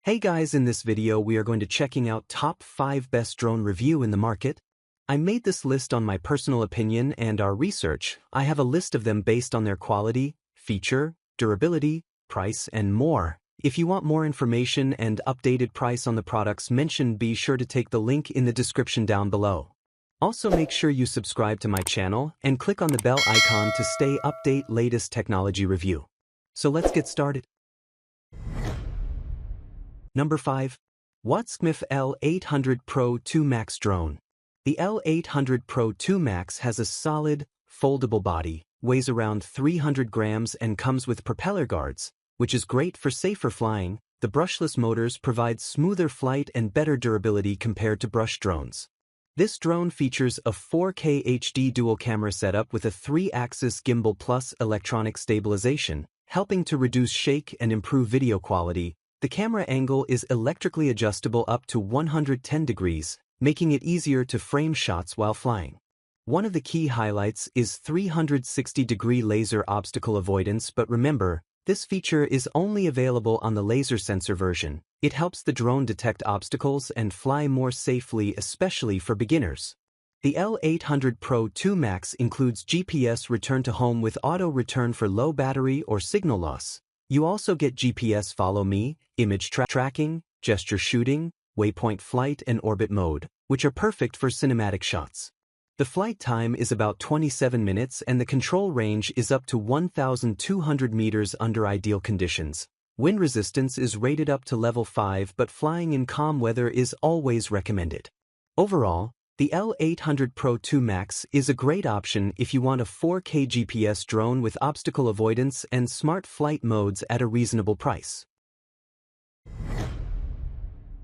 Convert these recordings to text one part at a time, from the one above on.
Hey guys, in this video we are going to checking out top 5 best drone review in the market. I made this list on my personal opinion and our research. I have a list of them based on their quality, feature, durability, price, and more. If you want more information and updated price on the products mentioned, be sure to take the link in the description down below. Also make sure you subscribe to my channel and click on the bell icon to stay update latest technology review. So let's get started. Number 5. Aliexpress L800 Pro Max Drone. The L800 Pro Max has a solid, foldable body, weighs around 300 grams and comes with propeller guards, which is great for safer flying. The brushless motors provide smoother flight and better durability compared to brush drones. This drone features a 4K HD dual camera setup with a 3-axis gimbal plus electronic stabilization, helping to reduce shake and improve video quality. The camera angle is electrically adjustable up to 110 degrees, making it easier to frame shots while flying. One of the key highlights is 360-degree laser obstacle avoidance, but remember, this feature is only available on the laser sensor version. It helps the drone detect obstacles and fly more safely, especially for beginners. The L800 Pro Max includes GPS return to home with auto return for low battery or signal loss. You also get GPS follow me, image tracking, gesture shooting, waypoint flight, and orbit mode, which are perfect for cinematic shots. The flight time is about 27 minutes and the control range is up to 1,200 meters under ideal conditions. Wind resistance is rated up to level 5, but flying in calm weather is always recommended. Overall, the L800 Pro Max is a great option if you want a 4K GPS drone with obstacle avoidance and smart flight modes at a reasonable price.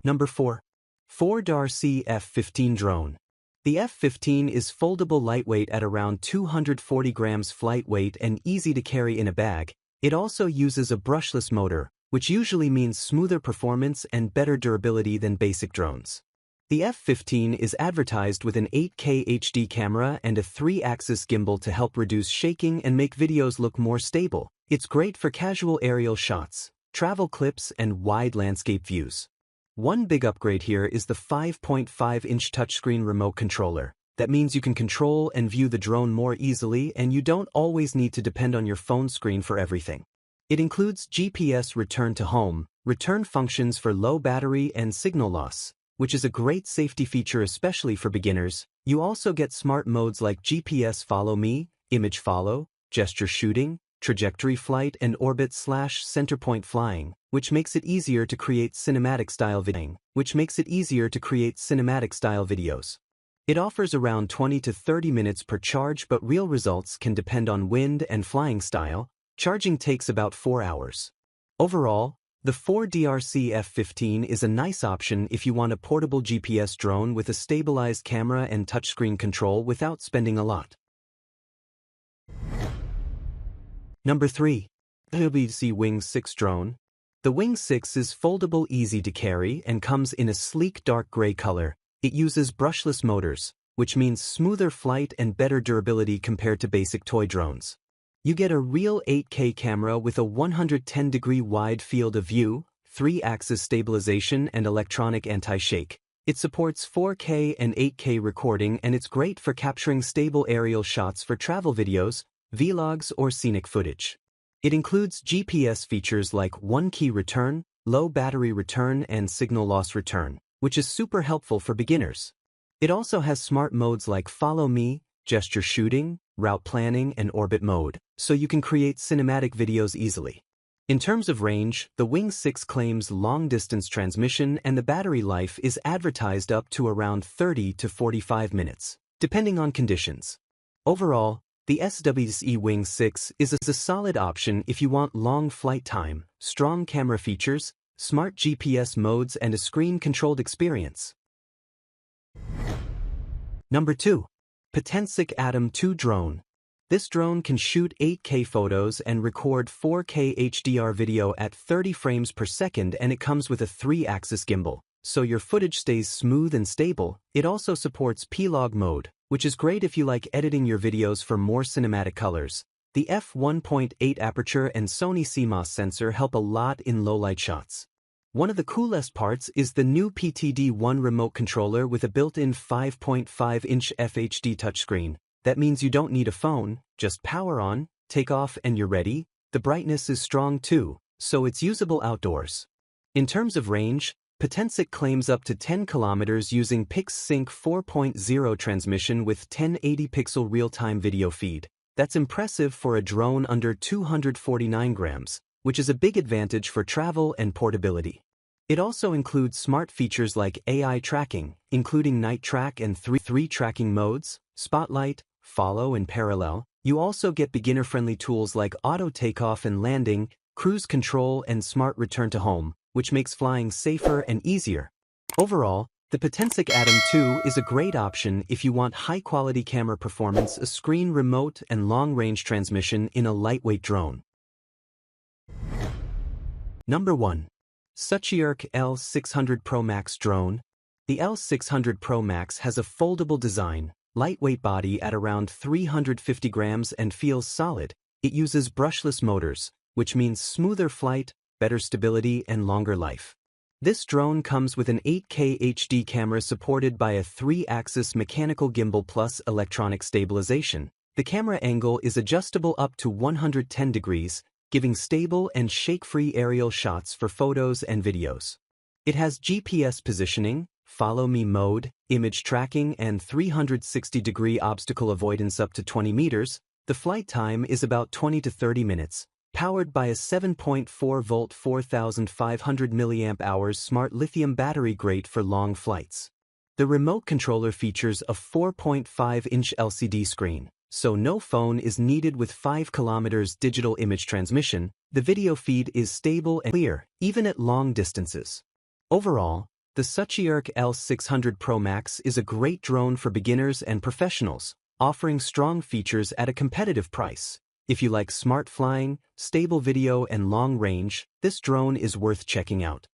Number 4. F F15 Drone. The F15 is foldable, lightweight at around 240 grams flight weight and easy to carry in a bag. It also uses a brushless motor, which usually means smoother performance and better durability than basic drones. The F15 is advertised with an 8K HD camera and a 3-axis gimbal to help reduce shaking and make videos look more stable. It's great for casual aerial shots, travel clips, and wide landscape views. One big upgrade here is the 5.5-inch touchscreen remote controller. That means you can control and view the drone more easily, and you don't always need to depend on your phone screen for everything. It includes GPS return to home, return functions for low battery and signal loss, which is a great safety feature especially for beginners. You also get smart modes like GPS follow me, image follow, gesture shooting, trajectory flight, and orbit/centerpoint flying, which makes it easier to create cinematic style videos. It offers around 20 to 30 minutes per charge, but real results can depend on wind and flying style. Charging takes about 4 hours. Overall, the 4DRC F15 is a nice option if you want a portable GPS drone with a stabilized camera and touchscreen control without spending a lot. Number 3. Aliexpress Wing 6 Drone. The Wing 6 is foldable, easy to carry, and comes in a sleek dark gray color. It uses brushless motors, which means smoother flight and better durability compared to basic toy drones. You get a real 8K camera with a 110-degree wide field of view, 3-axis stabilization, and electronic anti-shake. It supports 4K and 8K recording, and it's great for capturing stable aerial shots for travel videos, vlogs, or scenic footage. It includes GPS features like one-key return, low battery return, and signal loss return, which is super helpful for beginners. It also has smart modes like follow me, gesture shooting, route planning, and orbit mode, so you can create cinematic videos easily. In terms of range, the Wing 6 claims long-distance transmission and the battery life is advertised up to around 30 to 45 minutes, depending on conditions. Overall, the SWC Wing 6 is a solid option if you want long flight time, strong camera features, smart GPS modes, and a screen-controlled experience. Number 2. Aliexpress Atom 2 Drone. This drone can shoot 8K photos and record 4K HDR video at 30 frames per second, and it comes with a 3-axis gimbal, so your footage stays smooth and stable. It also supports P-Log mode, which is great if you like editing your videos for more cinematic colors. The f1.8 aperture and Sony CMOS sensor help a lot in low-light shots. One of the coolest parts is the new PTD1 remote controller with a built-in 5.5-inch FHD touchscreen. That means you don't need a phone, just power on, take off and you're ready. The brightness is strong too, so it's usable outdoors. In terms of range, Potensic claims up to 10 kilometers using PixSync 4.0 transmission with 1080-pixel real-time video feed. That's impressive for a drone under 249 grams, which is a big advantage for travel and portability. It also includes smart features like AI tracking, including night track and 3 tracking modes, spotlight, follow and parallel. You also get beginner-friendly tools like auto takeoff and landing, cruise control and smart return to home, which makes flying safer and easier. Overall, the Potensic Atom 2 is a great option if you want high-quality camera performance, a screen remote and long-range transmission in a lightweight drone. Number 1. Aliexpress L600 Pro Max Drone. The L600 Pro Max has a foldable design, lightweight body at around 350 grams and feels solid. It uses brushless motors, which means smoother flight, better stability and longer life. This drone comes with an 8K HD camera supported by a 3-axis mechanical gimbal plus electronic stabilization. The camera angle is adjustable up to 110 degrees, giving stable and shake-free aerial shots for photos and videos. It has GPS positioning, follow me mode, image tracking and 360-degree obstacle avoidance up to 20 meters. The flight time is about 20 to 30 minutes. Powered by a 7.4-volt 4,500 mAh smart lithium battery, great for long flights. The remote controller features a 4.5-inch LCD screen, so no phone is needed with 5 km digital image transmission. The video feed is stable and clear, even at long distances. Overall, the Aliexpress L600 Pro Max is a great drone for beginners and professionals, offering strong features at a competitive price. If you like smart flying, stable video and long range, this drone is worth checking out.